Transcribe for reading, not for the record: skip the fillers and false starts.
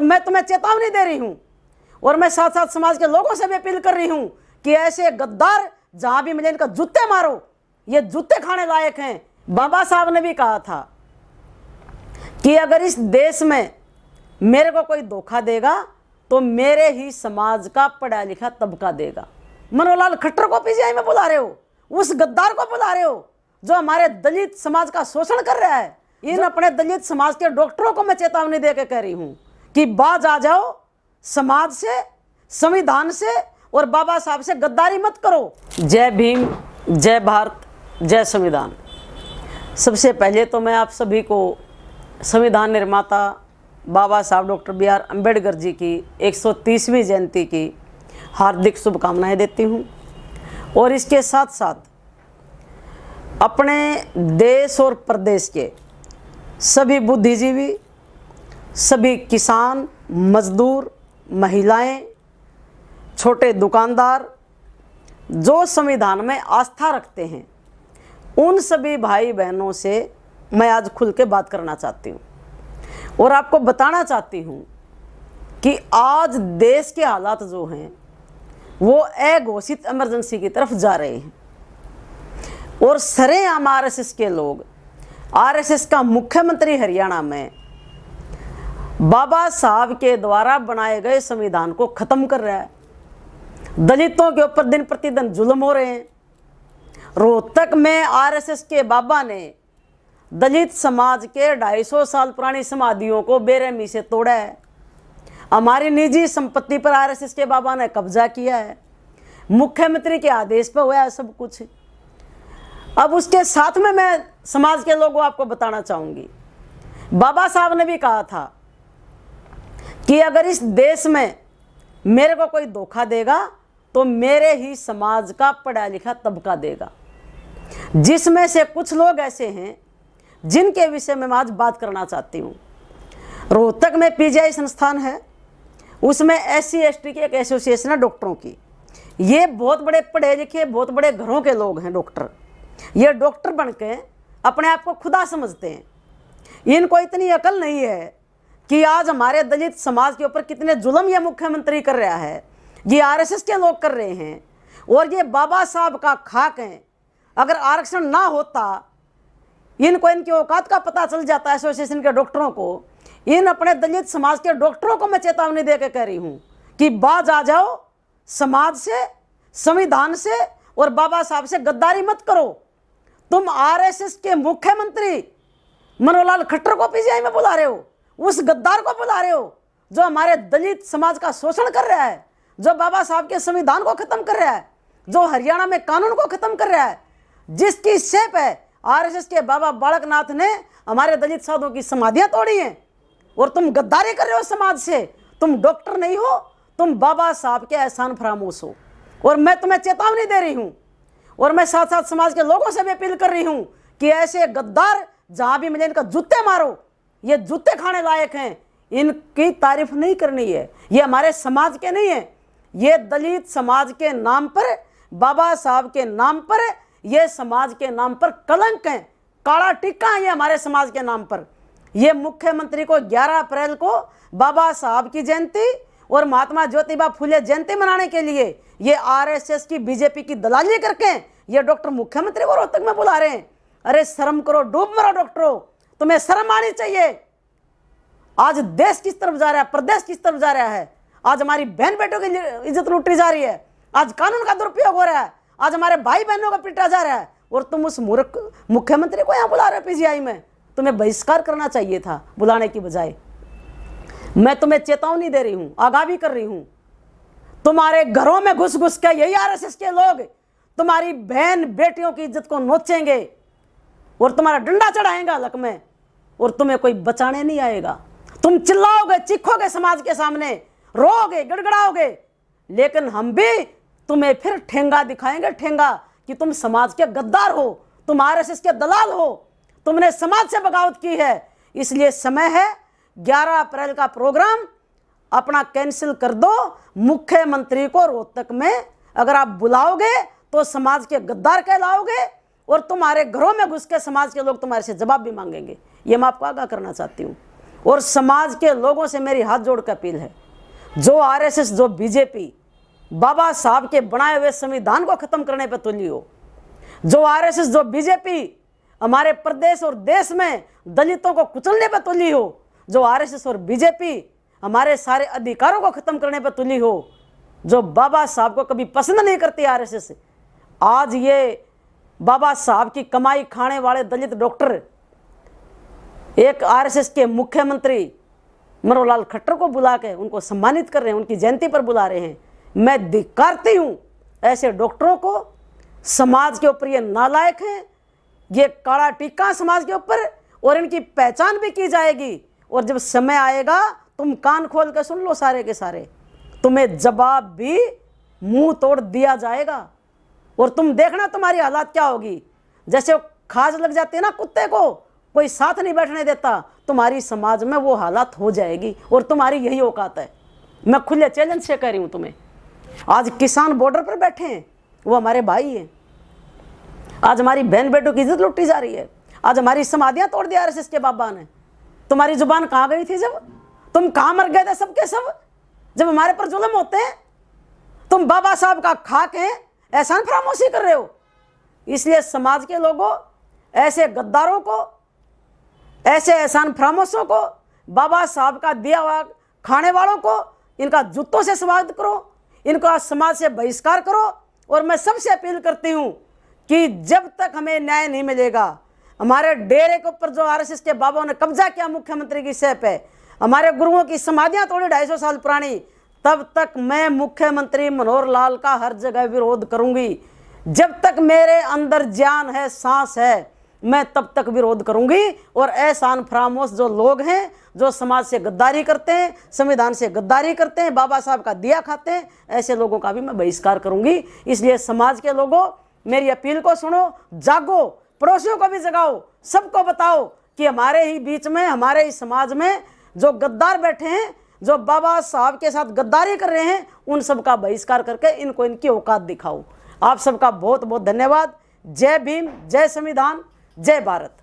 मैं तुम्हें चेतावनी दे रही हूं और मैं साथ साथ समाज के लोगों से भी अपील कर रही हूं कि ऐसे गद्दार जहां भी मिले इनका जूते मारो, ये जूते खाने लायक हैं। बाबा साहब ने भी कहा था कि अगर इस देश में मेरे को कोई धोखा देगा तो मेरे ही समाज का पढ़ा लिखा तबका देगा। मनोहर खट्टर को पीजीआई में बुला रहे हो, उस गद्दार को बुला रहे हो जो हमारे दलित समाज का शोषण कर रहा है। इन अपने दलित समाज के डॉक्टरों को मैं चेतावनी देकर कह रही हूं कि बाज आ जाओ, समाज से, संविधान से और बाबा साहब से गद्दारी मत करो। जय भीम, जय भारत, जय संविधान। सबसे पहले तो मैं आप सभी को संविधान निर्माता बाबा साहब doctor B are Ambedkar ji की 130वीं जयंती की हार्दिक शुभकामनाएं देती हूं और इसके साथ साथ अपने देश और प्रदेश के सभी बुद्धिजीवी, सभी किसान, मजदूर, महिलाएं, छोटे दुकानदार जो संविधान में आस्था रखते हैं, उन सभी भाई बहनों से मैं आज खुल के बात करना चाहती हूँ और आपको बताना चाहती हूँ कि आज देश के हालात जो हैं वो अघोषित इमरजेंसी की तरफ जा रहे हैं और सरेआम आरएसएस के लोग, आरएसएस का मुख्यमंत्री हरियाणा में बाबा साहब के द्वारा बनाए गए संविधान को खत्म कर रहा है। दलितों के ऊपर दिन प्रतिदिन जुल्म हो रहे हैं। रोहतक में आरएसएस के बाबा ने दलित समाज के 250 साल पुरानी समाधियों को बेरहमी से तोड़ा है। हमारी निजी संपत्ति पर आरएसएस के बाबा ने कब्जा किया है। मुख्यमंत्री के आदेश पर हुआ है सब कुछ। अब उसके साथ में मैं समाज के लोगों को आपको बताना चाहूंगी, बाबा साहब ने भी कहा था कि अगर इस देश में मेरे को कोई धोखा देगा तो मेरे ही समाज का पढ़ा लिखा तबका देगा, जिसमें से कुछ लोग ऐसे हैं जिनके विषय में मैं आज बात करना चाहती हूँ। रोहतक में पीजीआई संस्थान है, उसमें SC ST की एक एसोसिएशन है डॉक्टरों की। ये बहुत बड़े पढ़े लिखे, बहुत बड़े घरों के लोग हैं डॉक्टर। ये डॉक्टर बन के अपने आप को खुदा समझते हैं। इनको इतनी अकल नहीं है कि आज हमारे दलित समाज के ऊपर कितने जुल्म ये मुख्यमंत्री कर रहा है, ये आरएसएस के लोग कर रहे हैं और ये बाबा साहब का खाक है। अगर आरक्षण ना होता, इनको इनकी औकात का पता चल जाता एसोसिएशन के डॉक्टरों को, इन अपने दलित समाज के डॉक्टरों को मैं चेतावनी देकर कह रही हूं कि बाज आ जाओ, समाज से, संविधान से और बाबा साहब से गद्दारी मत करो। तुम आरएसएस के मुख्यमंत्री मनोहर खट्टर को पीजीआई में बुला रहे हो, उस गद्दार को बुला रहे हो जो हमारे दलित समाज का शोषण कर रहा है, जो बाबा साहब के संविधान को खत्म कर रहा है, जो हरियाणा में कानून को खत्म कर रहा है, जिसकी सेप है आरएसएस के बाबा बालकनाथ ने हमारे दलित साधुओं की समाधियां तोड़ी हैं। और तुम गद्दारी कर रहे हो समाज से। तुम डॉक्टर नहीं हो, तुम बाबा साहब के एहसान फरामोश हो और मैं तुम्हें चेतावनी दे रही हूं और मैं साथ साथ समाज के लोगों से भी अपील कर रही हूं कि ऐसे गद्दार जहां भी मिले इनका जूते मारो, ये जूते खाने लायक हैं। इनकी तारीफ नहीं करनी है, ये हमारे समाज के नहीं है, ये दलित समाज के नाम पर, बाबा साहब के नाम पर, ये समाज के नाम पर कलंक है, काला टिक्का है ये हमारे समाज के नाम पर। ये मुख्यमंत्री को 11 अप्रैल को बाबा साहब की जयंती और महात्मा ज्योतिबा फुले जयंती मनाने के लिए ये आरएसएस की, बीजेपी की दलाली करके ये डॉक्टर मुख्यमंत्री को रोहतक में बुला रहे हैं। अरे शर्म करो, डूब मरो डॉक्टरों, तुम्हें शर्म आनी चाहिए। आज देश किस तरफ जा रहा है, प्रदेश किस तरफ जा रहा है। आज हमारी बहन बेटों की इज्जत लूटी जा रही है, आज कानून का दुरुपयोग हो रहा है, आज हमारे भाई बहनों को पीटा जा रहा है और तुम उस मूर्ख मुख्यमंत्री को यहाँ बुला रहे हो पीजीआई में। तुम्हें बहिष्कार करना चाहिए था बुलाने की बजाय। मैं तुम्हें चेतावनी दे रही हूं, आगाही कर रही हूं। तुम्हारे घरों में घुस घुस के यही आरएसएस के लोग तुम्हारी बहन बेटियों की इज्जत को नोचेंगे और तुम्हारा डंडा चढ़ाएंगे हलक में और तुम्हें कोई बचाने नहीं आएगा। तुम चिल्लाओगे, चीखोगे समाज के सामने, रोओगे, गड़गड़ाओगे, लेकिन हम भी तुम्हें फिर ठेंगा दिखाएंगे, ठेंगा कि तुम समाज के गद्दार हो, तुम आरएसएस के दलाल हो, तुमने समाज से बगावत की है। इसलिए समय है 11 अप्रैल का प्रोग्राम अपना कैंसिल कर दो। मुख्यमंत्री को रोहतक में अगर आप बुलाओगे तो समाज के गद्दार कहलाओगे और तुम्हारे घरों में घुस के समाज के लोग तुम्हारे से जवाब भी मांगेंगे। ये मैं आपको आगाह करना चाहती हूँ और समाज के लोगों से मेरी हाथ जोड़ कर अपील है, जो आरएसएस, जो बीजेपी बाबा साहब के बनाए हुए संविधान को खत्म करने पर तुली हो, जो आरएसएस, जो बीजेपी हमारे प्रदेश और देश में दलितों को कुचलने पर तुली हो, जो आरएसएस और बीजेपी हमारे सारे अधिकारों को खत्म करने पर तुली हो, जो बाबा साहब को कभी पसंद नहीं करती आरएसएस, आज ये बाबा साहब की कमाई खाने वाले दलित डॉक्टर एक आरएसएस के मुख्यमंत्री मनोहर लाल खट्टर को बुला के उनको सम्मानित कर रहे हैं, उनकी जयंती पर बुला रहे हैं। मैं धिक्कारती हूँ ऐसे डॉक्टरों को। समाज के ऊपर ये नालायक हैं, ये काला टीका समाज के ऊपर, और इनकी पहचान भी की जाएगी। और जब समय आएगा तुम कान खोल कर सुन लो सारे के सारे, तुम्हें जवाब भी मुंह तोड़ दिया जाएगा। और तुम देखना तुम्हारी हालत क्या होगी। जैसे खाज लग जाती है ना कुत्ते को, कोई साथ नहीं बैठने देता, तुम्हारी समाज में वो हालत हो जाएगी। और तुम्हारी यही औकात है। मैं खुले चैलेंज से कह रही हूँ तुम्हें। आज किसान बॉर्डर पर बैठे हैं, वो हमारे भाई हैं। आज हमारी बहन बेटों की इज्जत लुटी जा रही है। आज हमारी समाधियां तोड़ दी आरएसएस के बाबा ने। तुम्हारी जुबान कहाँ गई थी जब तुम कहाँ मर गए थे सबके सब, जब हमारे पर जुल्म होते हैं? तुम बाबा साहब का खाक है, एहसान फरामोशी कर रहे हो। इसलिए समाज के लोगों, ऐसे गद्दारों को, ऐसे एहसान फरामोशों को, बाबा साहब का दिया हुआ खाने वालों को, इनका जूतों से स्वागत करो, इनका समाज से बहिष्कार करो। और मैं सबसे अपील करती हूँ कि जब तक हमें न्याय नहीं मिलेगा, हमारे डेरे के ऊपर जो आरएसएस के बाबाओं ने कब्जा किया मुख्यमंत्री की सह पे, हमारे गुरुओं की समाधियां तोड़ी 250 साल पुरानी, तब तक मैं मुख्यमंत्री मनोहर लाल का हर जगह विरोध करूंगी। जब तक मेरे अंदर जान है, सांस है, मैं तब तक विरोध करूंगी। और एहसान फरामोश जो लोग हैं, जो समाज से गद्दारी करते हैं, संविधान से गद्दारी करते हैं, बाबा साहब का दिया खाते हैं, ऐसे लोगों का भी मैं बहिष्कार करूंगी। इसलिए समाज के लोगों, मेरी अपील को सुनो, जागो, पड़ोसियों को भी जगाओ, सबको बताओ कि हमारे ही बीच में, हमारे ही समाज में जो गद्दार बैठे हैं, जो बाबा साहब के साथ गद्दारी कर रहे हैं, उन सब का बहिष्कार करके इनको इनकी औकात दिखाओ। आप सबका बहुत बहुत धन्यवाद। जय भीम, जय संविधान, जय भारत।